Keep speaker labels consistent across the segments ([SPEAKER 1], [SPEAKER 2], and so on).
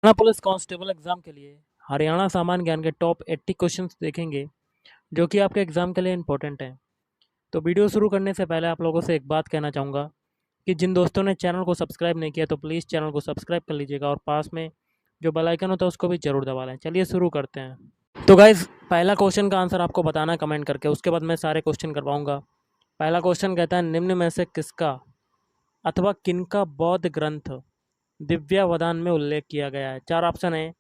[SPEAKER 1] Haryana police constable exam के लिए हरियाणा सामान्य ज्ञान के टॉप 80 क्वेश्चंस देखेंगे जो कि आपके एग्जाम के लिए इंपॉर्टेंट हैं। तो वीडियो शुरू करने से पहले आप लोगों से एक बात कहना चाहूँगा कि जिन दोस्तों ने चैनल को सब्सक्राइब नहीं किया तो प्लीज़ चैनल को सब्सक्राइब कर लीजिएगा और पास में जो बेल आइकन होता है उसको भी जरूर दबा लें। चलिए शुरू करते हैं। तो गाइज पहला क्वेश्चन का आंसर आपको बताना है कमेंट करके, उसके बाद मैं सारे क्वेश्चन करवाऊंगा। पहला क्वेश्चन कहता है निम्न में से किसका अथवा किनका बौद्ध ग्रंथ दिव्यावदान में उल्लेख किया गया है। चार ऑप्शन है,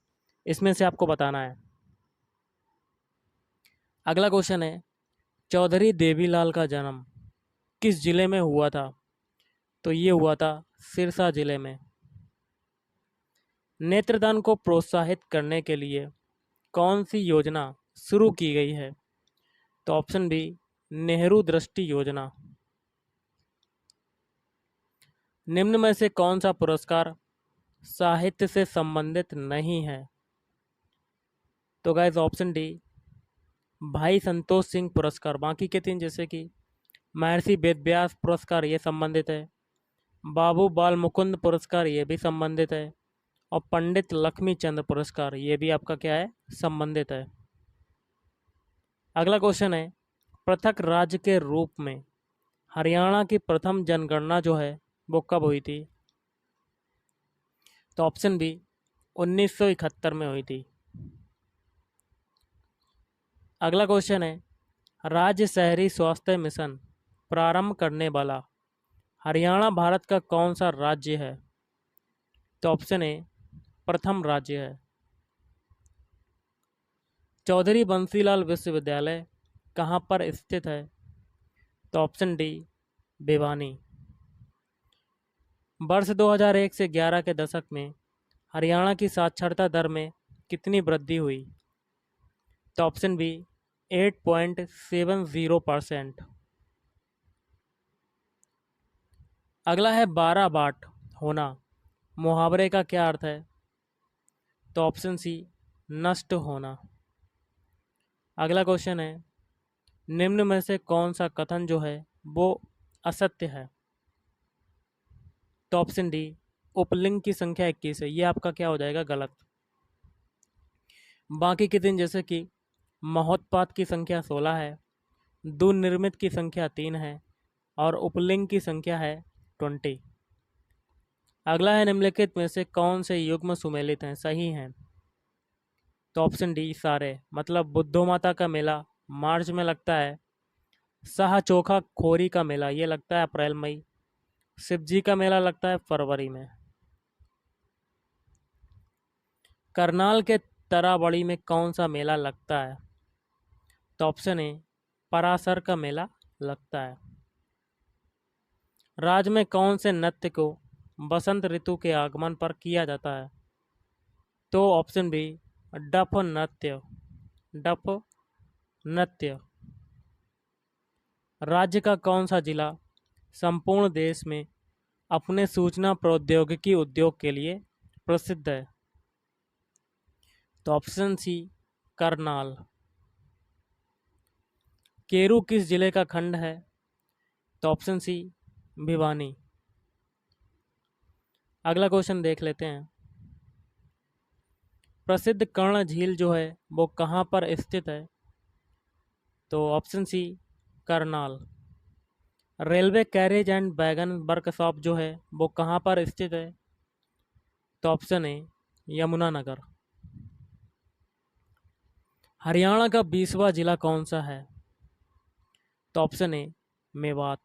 [SPEAKER 1] इसमें से आपको बताना है। अगला क्वेश्चन है चौधरी देवीलाल का जन्म किस जिले में हुआ था। तो ये हुआ था सिरसा जिले में। नेत्रदान को प्रोत्साहित करने के लिए कौन सी योजना शुरू की गई है। तो ऑप्शन बी नेहरू दृष्टि योजना। निम्न में से कौन सा पुरस्कार साहित्य से संबंधित नहीं है। तो गाइस ऑप्शन डी भाई संतोष सिंह पुरस्कार। बाकी के तीन जैसे कि महर्षि वेदव्यास पुरस्कार ये संबंधित है, बाबू बाल मुकुंद पुरस्कार ये भी संबंधित है और पंडित लक्ष्मी चंद पुरस्कार ये भी आपका क्या है, संबंधित है। अगला क्वेश्चन है पृथक राज्य के रूप में हरियाणा की प्रथम जनगणना जो है वो कब हुई थी। तो ऑप्शन बी 1971 में हुई थी। अगला क्वेश्चन है राज्य शहरी स्वास्थ्य मिशन प्रारंभ करने वाला हरियाणा भारत का कौन सा राज्य है। तो ऑप्शन ए प्रथम राज्य है। चौधरी बंसीलाल विश्वविद्यालय कहाँ पर स्थित है। तो ऑप्शन डी भिवानी। वर्ष 2001 से 11 के दशक में हरियाणा की साक्षरता दर में कितनी वृद्धि हुई। तो ऑप्शन बी 8.70%। अगला है 12 बाट होना मुहावरे का क्या अर्थ है। तो ऑप्शन सी नष्ट होना। अगला क्वेश्चन है निम्न में से कौन सा कथन जो है वो असत्य है। तो ऑप्शन डी उपलिंग की संख्या 21 है, ये आपका क्या हो जाएगा, गलत। बाकी के दिन जैसे कि महोत्पात की संख्या 16 है, दुनिर्मित की संख्या 3 है और उपलिंग की संख्या है 20। अगला है निम्नलिखित में से कौन से युग्म सुमेलित हैं, सही हैं। तो ऑप्शन डी सारे, मतलब बुद्धो माता का मेला मार्च में लगता है, शाह चोखा खोरी का मेला ये लगता है अप्रैल मई, शिव जी का मेला लगता है फरवरी में। करनाल के तराबड़ी में कौन सा मेला लगता है। तो ऑप्शन ए परासर का मेला लगता है। राज्य में कौन से नृत्य को बसंत ऋतु के आगमन पर किया जाता है। तो ऑप्शन बी डफ नृत्य। डफ नृत्य। राज्य का कौन सा जिला संपूर्ण देश में अपने सूचना प्रौद्योगिकी उद्योग के लिए प्रसिद्ध है। तो ऑप्शन सी करनाल। केरू किस जिले का खंड है। तो ऑप्शन सी भिवानी। अगला क्वेश्चन देख लेते हैं प्रसिद्ध कर्ण झील जो है वो कहाँ पर स्थित है। तो option C Karnal. Railway carriage and wagon workshop जो है वो कहाँ पर स्थित है। तो ऑप्शन ए यमुनानगर। हरियाणा का 20वां जिला कौन सा है। तो ऑप्शन ए मेवात।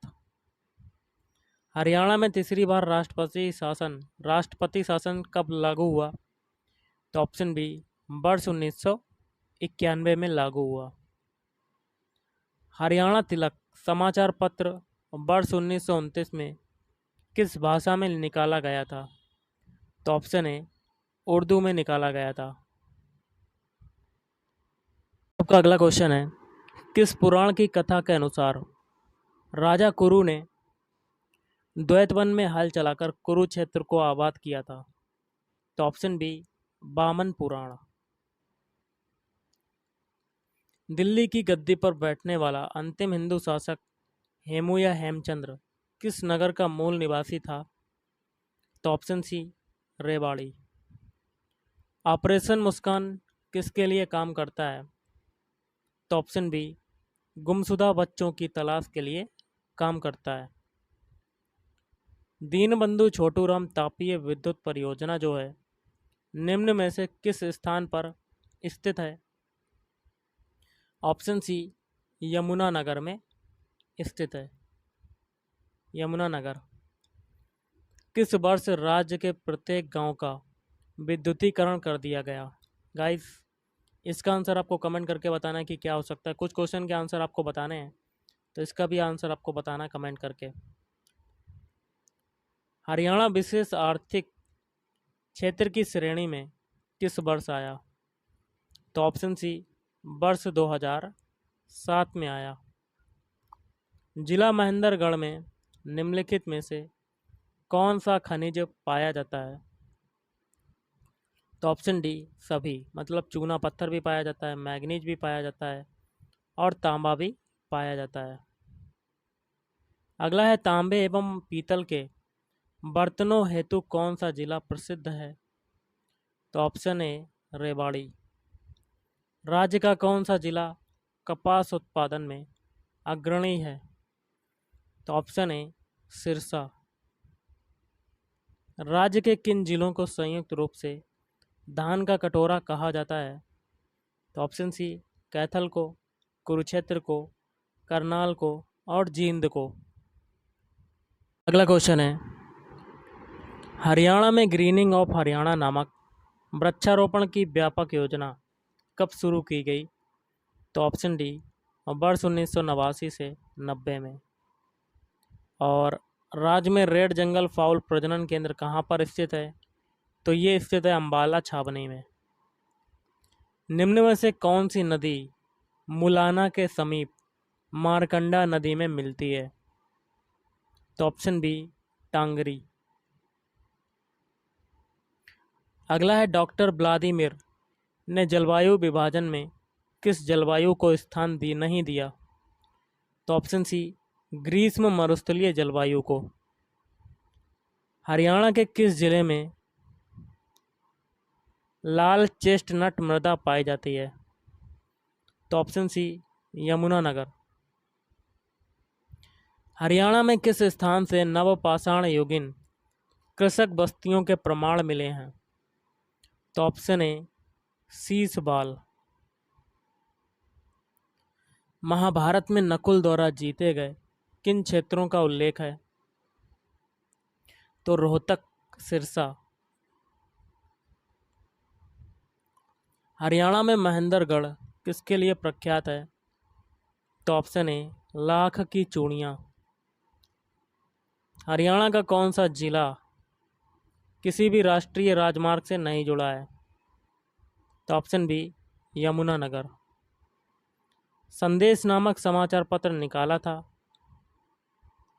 [SPEAKER 1] हरियाणा में तीसरी बार राष्ट्रपति शासन कब लागू हुआ। तो ऑप्शन बी वर्ष 1991 में लागू हुआ। हरियाणा तिलक समाचार पत्र वर्ष 1929 में किस भाषा में निकाला गया था। तो ऑप्शन ए उर्दू में निकाला गया था। आपका अगला क्वेश्चन है किस पुराण की कथा के अनुसार राजा कुरु ने द्वैतवन में हल चलाकर कुरुक्षेत्र को आबाद किया था। तो ऑप्शन बी वामन पुराण। दिल्ली की गद्दी पर बैठने वाला अंतिम हिंदू शासक हेमू या हेमचंद्र किस नगर का मूल निवासी था। तो ऑप्शन सी रेवाड़ी। ऑपरेशन मुस्कान किसके लिए काम करता है? तो ऑप्शन बी, गुमशुदा बच्चों की तलाश के लिए काम करता है। दीनबंधु छोटूराम तापीय विद्युत परियोजना जो है निम्न में से किस स्थान पर स्थित है? ऑप्शन सी, यमुनानगर में स्थित है। यमुनानगर। किस वर्ष राज्य के प्रत्येक गांव का विद्युतीकरण कर दिया गया? गाइस, इसका आंसर आपको कमेंट करके बताना है कि क्या हो सकता है। कुछ क्वेश्चन के आंसर आपको बताने हैं, तो इसका भी आंसर आपको बताना है कमेंट करके। हरियाणा विशेष आर्थिक क्षेत्र की श्रेणी में किस वर्ष आया? तो ऑप्शन सी, वर्ष 2007 में आया। जिला महेंद्रगढ़ में निम्नलिखित में से कौन सा खनिज पाया जाता है? तो ऑप्शन डी, सभी, मतलब चूना पत्थर भी पाया जाता है, मैग्नीज भी पाया जाता है और तांबा भी पाया जाता है। अगला है, तांबे एवं पीतल के बर्तनों हेतु कौन सा जिला प्रसिद्ध है? तो ऑप्शन ए, रेवाड़ी। राज्य का कौन सा जिला कपास उत्पादन में अग्रणी है? तो ऑप्शन ए, सिरसा। राज्य के किन जिलों को संयुक्त रूप से धान का कटोरा कहा जाता है? तो ऑप्शन सी, कैथल को, कुरुक्षेत्र को, करनाल को और जींद को। अगला क्वेश्चन है, हरियाणा में ग्रीनिंग ऑफ हरियाणा नामक वृक्षारोपण की व्यापक योजना कब शुरू की गई? तो ऑप्शन डी, वर्ष 1989 से 90 में। और राज्य में रेड जंगल फाउल प्रजनन केंद्र कहाँ पर स्थित है? तो ये स्थित है अम्बाला छावनी में। निम्न में से कौन सी नदी मुलाना के समीप मारकंडा नदी में मिलती है? तो ऑप्शन बी, टांगरी। अगला है, डॉक्टर व्लादिमीर ने जलवायु विभाजन में किस जलवायु को स्थान नहीं दिया? तो ऑप्शन सी, ग्रीष्म मरुस्थलीय जलवायु को। हरियाणा के किस जिले में लाल चेस्टनट मृदा पाई जाती है? तो ऑप्शन सी, यमुनानगर। हरियाणा में किस स्थान से नवपाषाण युगीन कृषक बस्तियों के प्रमाण मिले हैं? तो ऑप्शन ए, शीशबाल। महाभारत में नकुल द्वारा जीते गए किन क्षेत्रों का उल्लेख है? तो रोहतक, सिरसा। हरियाणा में महेंद्रगढ़ किसके लिए प्रख्यात है? तो ऑप्शन ए, लाख की चूड़ियाँ। हरियाणा का कौन सा जिला किसी भी राष्ट्रीय राजमार्ग से नहीं जुड़ा है? तो ऑप्शन बी, यमुनानगर। संदेश नामक समाचार पत्र निकाला था?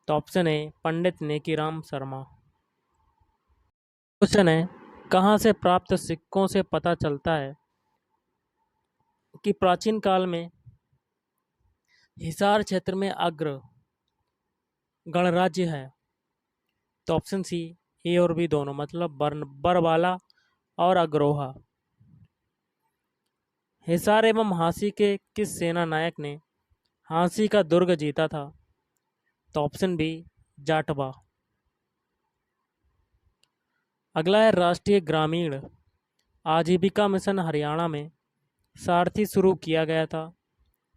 [SPEAKER 1] तो option A, Pandit Nekiram Sharma. Question है, कहाँ से प्राप्त सिक्कों से पता चलता है कि प्राचीन काल में हिसार क्षेत्र में अग्र गणराज्य है? तो ऑप्शन सी, ए और बी दोनों, मतलब बरवाला और अग्रोहा। हिसार एवं हांसी के किस सेना नायक ने हांसी का दुर्ग जीता था? तो ऑप्शन बी, जाटवा। अगला है, राष्ट्रीय ग्रामीण आजीविका मिशन हरियाणा में सारथी शुरू किया गया था।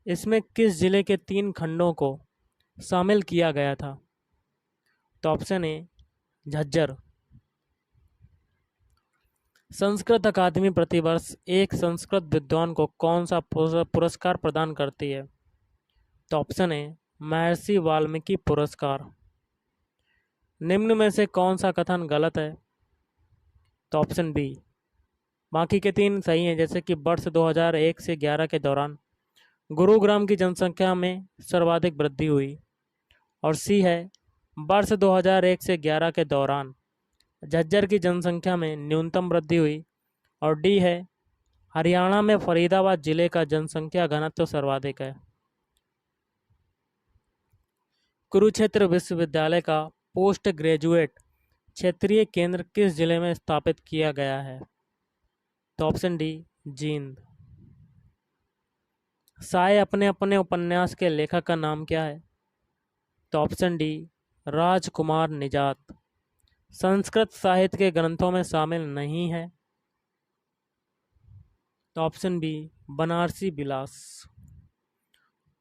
[SPEAKER 1] इसमें किस जिले के 3 खंडों को शामिल किया गया था? तो ऑप्शन ए, झज्जर। संस्कृत अकादमी प्रतिवर्ष एक संस्कृत विद्वान को कौन सा पुरस्कार प्रदान करती है? तो ऑप्शन ए, महर्षि वाल्मीकि पुरस्कार। निम्न में से कौन सा कथन गलत है? तो ऑप्शन बी, बाकी के 3 सही हैं, जैसे कि वर्ष 2001 से 11 के दौरान गुरुग्राम की जनसंख्या में सर्वाधिक वृद्धि हुई। और सी है, वर्ष 2001 से 11 के दौरान झज्जर की जनसंख्या में न्यूनतम वृद्धि हुई। और डी है, हरियाणा में फरीदाबाद जिले का जनसंख्या घनत्व सर्वाधिक है। कुरुक्षेत्र विश्वविद्यालय का पोस्ट ग्रेजुएट क्षेत्रीय केंद्र किस जिले में स्थापित किया गया है? तो ऑप्शन डी जींद। साय अपने अपने उपन्यास के लेखक का नाम क्या है? तो ऑप्शन डी राजकुमार निजात। संस्कृत साहित्य के ग्रंथों में शामिल नहीं है। तो ऑप्शन बी बनारसी विलास।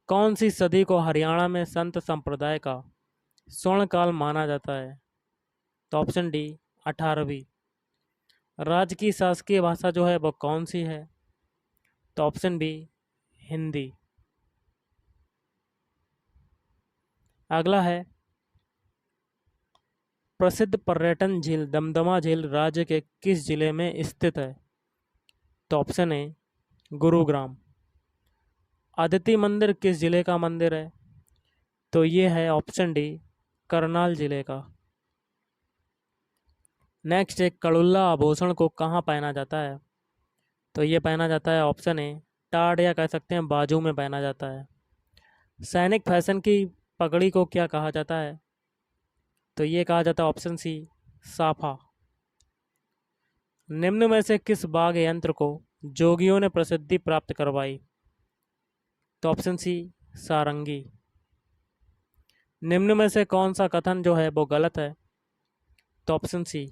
[SPEAKER 1] कौन सी सदी को हरियाणा में संत संप्रदाय का स्वर्ण काल माना जाता है? तो ऑप्शन डी 18वीं। राज्य की शासकीय भाषा जो है वो कौन सी है? तो ऑप्शन बी हिंदी। अगला है प्रसिद्ध पर्यटन झील दमदमा झील राज्य के किस जिले में स्थित है? तो ऑप्शन ए गुरुग्राम। अदिति मंदिर किस जिले का मंदिर है? तो ये है ऑप्शन डी करनाल जिले का। नेक्स्ट है कड़ुल्ला आभूषण को कहाँ पहना जाता है? तो ये पहना जाता है ऑप्शन ए टाड या कह सकते हैं बाजू में पहना जाता है। सैनिक फैशन की पगड़ी को क्या कहा जाता है? तो ये कहा जाता है ऑप्शन सी साफा। निम्न में से किस वाद्य यंत्र को जोगियों ने प्रसिद्धि प्राप्त करवाई? तो ऑप्शन सी सारंगी। निम्न में से कौन सा कथन जो है वो गलत है? तो ऑप्शन सी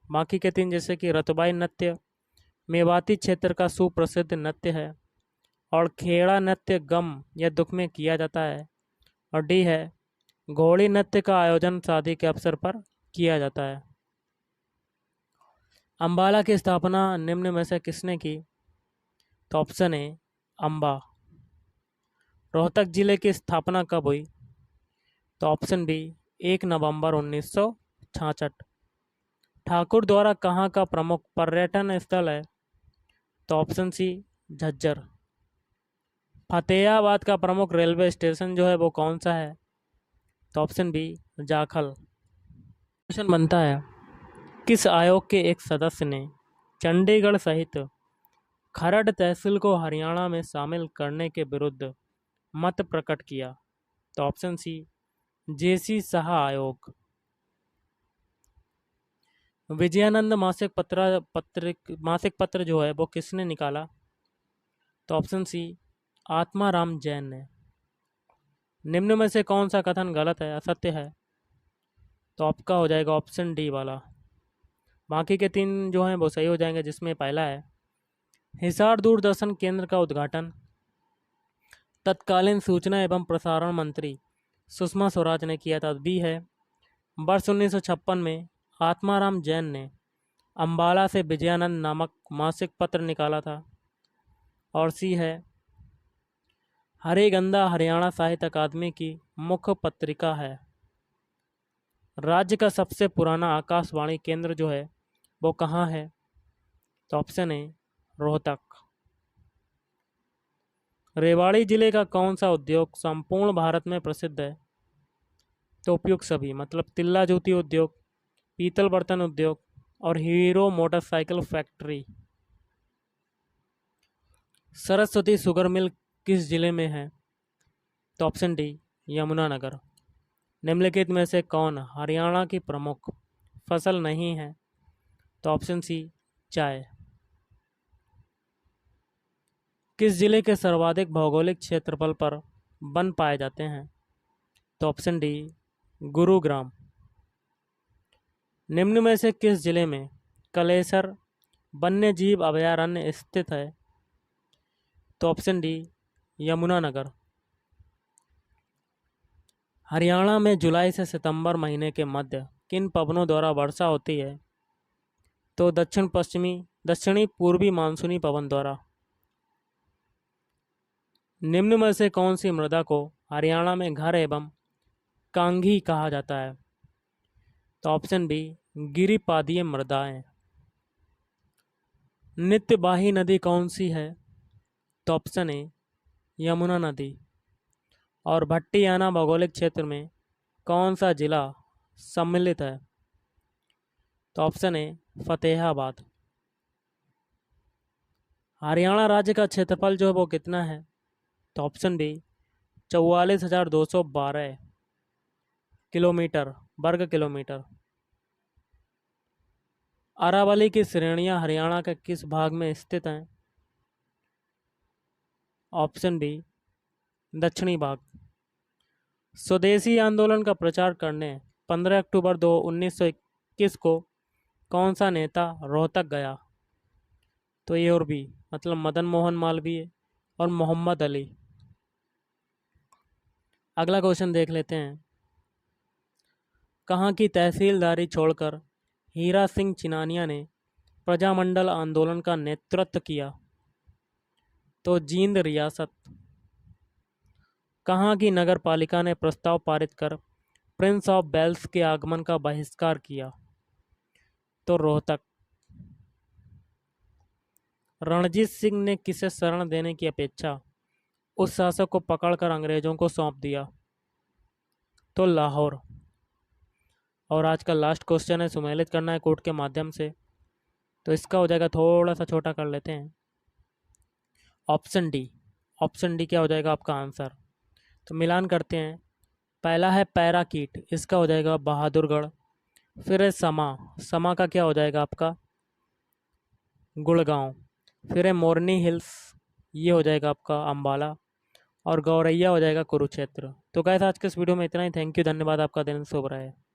[SPEAKER 1] बाकी के तीन जैसे कि रतुबाई नृत्य मेवाती क्षेत्र का सुप्रसिद्ध नृत्य है और खेड़ा नृत्य गम या दुख में किया जाता है और डी है घोड़ी नृत्य का आयोजन शादी के अवसर पर किया जाता है। अंबाला की स्थापना निम्न में से किसने की? तो ऑप्शन ए अंबा। रोहतक जिले की स्थापना कब हुई? तो ऑप्शन बी 1 नवंबर 1966। ठाकुर द्वारा कहाँ का प्रमुख पर्यटन स्थल है? तो ऑप्शन सी झज्जर। फतेहाबाद का प्रमुख रेलवे स्टेशन जो है वो कौन सा है? तो ऑप्शन बी जाखल। क्वेश्चन बनता है किस आयोग के एक सदस्य ने चंडीगढ़ सहित खरड़ तहसील को हरियाणा में शामिल करने के विरुद्ध मत प्रकट किया? तो ऑप्शन सी जेसी शाह आयोग। विजयानंद मासिक पत्र जो है वो किसने निकाला? तो ऑप्शन सी आत्माराम जैन ने। निम्न में से कौन सा कथन गलत है असत्य है? तो आपका हो जाएगा ऑप्शन डी वाला। बाकी के तीन जो हैं वो सही हो जाएंगे जिसमें पहला है हिसार दूरदर्शन केंद्र का उद्घाटन तत्कालीन सूचना एवं प्रसारण मंत्री सुषमा स्वराज ने किया था। बी है वर्ष 1956 में आत्माराम जैन ने अंबाला से विजयानंद नामक मासिक पत्र निकाला था और सी है हरिगंधा हरियाणा साहित्य अकादमी की मुख्य पत्रिका है। राज्य का सबसे पुराना आकाशवाणी केंद्र जो है वो कहाँ है? तो ऑप्शन ए रोहतक। रेवाड़ी जिले का कौन सा उद्योग संपूर्ण भारत में प्रसिद्ध है? तो उपयुक्त सभी मतलब तिल्ला जूती उद्योग पीतल बर्तन उद्योग और hero motorcycle factory. Saraswati sugar mill किस जिले में है? तो ऑप्शन डी यमुनानगर। निम्नलिखित में से कौन हरियाणा की प्रमुख फसल नहीं है? तो ऑप्शन सी चाय। किस जिले के सर्वाधिक भौगोलिक क्षेत्रफल पर वन पाए जाते हैं? तो ऑप्शन डी गुरुग्राम। निम्न में से किस जिले में कलेसर वन्य जीव अभयारण्य स्थित है? तो ऑप्शन डी यमुनानगर। हरियाणा में जुलाई से सितंबर महीने के मध्य किन पवनों द्वारा वर्षा होती है? तो दक्षिणी पूर्वी मानसूनी पवन द्वारा। निम्न में से कौन सी मृदा को हरियाणा में घर एवं कांघी कहा जाता है? तो ऑप्शन बी गिरिपादीय मृदाएं। नित्यवाही नदी कौन सी है? तो ऑप्शन ए यमुना नदी। और भट्टियाना भौगोलिक क्षेत्र में कौन सा जिला सम्मिलित है? तो ऑप्शन ए फतेहाबाद। हरियाणा राज्य का क्षेत्रफल जो है वो कितना है? तो ऑप्शन बी 44,212 किलोमीटर वर्ग किलोमीटर। अरावली की श्रेणियां हरियाणा के किस भाग में स्थित हैं? ऑप्शन बी, दक्षिणी भाग। स्वदेशी आंदोलन का प्रचार करने 15 अक्टूबर 1921 को कौन सा नेता रोहतक गया? तो ए और बी, मतलब मदन मोहन मालवीय और मोहम्मद अली। अगला क्वेश्चन देख लेते हैं। कहाँ की तहसीलदारी छोड़कर हीरा सिंह चिनानिया ने प्रजामंडल आंदोलन का नेतृत्व किया? तो जींद रियासत। कहाँ की नगर पालिका ने प्रस्ताव पारित कर प्रिंस ऑफ वेल्स के आगमन का बहिष्कार किया? तो रोहतक। रणजीत सिंह ने किसे शरण देने की अपेक्षा उस शासक को पकड़कर अंग्रेजों को सौंप दिया? तो लाहौर। और आज का लास्ट क्वेश्चन है, सुमेलित करना है कोर्ट के माध्यम से, तो इसका हो जाएगा, थोड़ा सा छोटा कर लेते हैं, ऑप्शन डी। ऑप्शन डी क्या हो जाएगा आपका आंसर? तो मिलान करते हैं। पहला है पैराकीट, इसका हो जाएगा बहादुरगढ़। फिर है समा, समा का क्या हो जाएगा आपका? गुड़गांव। फिर है मोरनी हिल्स, ये हो जाएगा आपका अम्बाला। और गौरैया हो जाएगा कुरुक्षेत्र। तो गाइस आज के इस वीडियो में इतना ही। थैंक यू, धन्यवाद, आपका दिन शुभ रहे।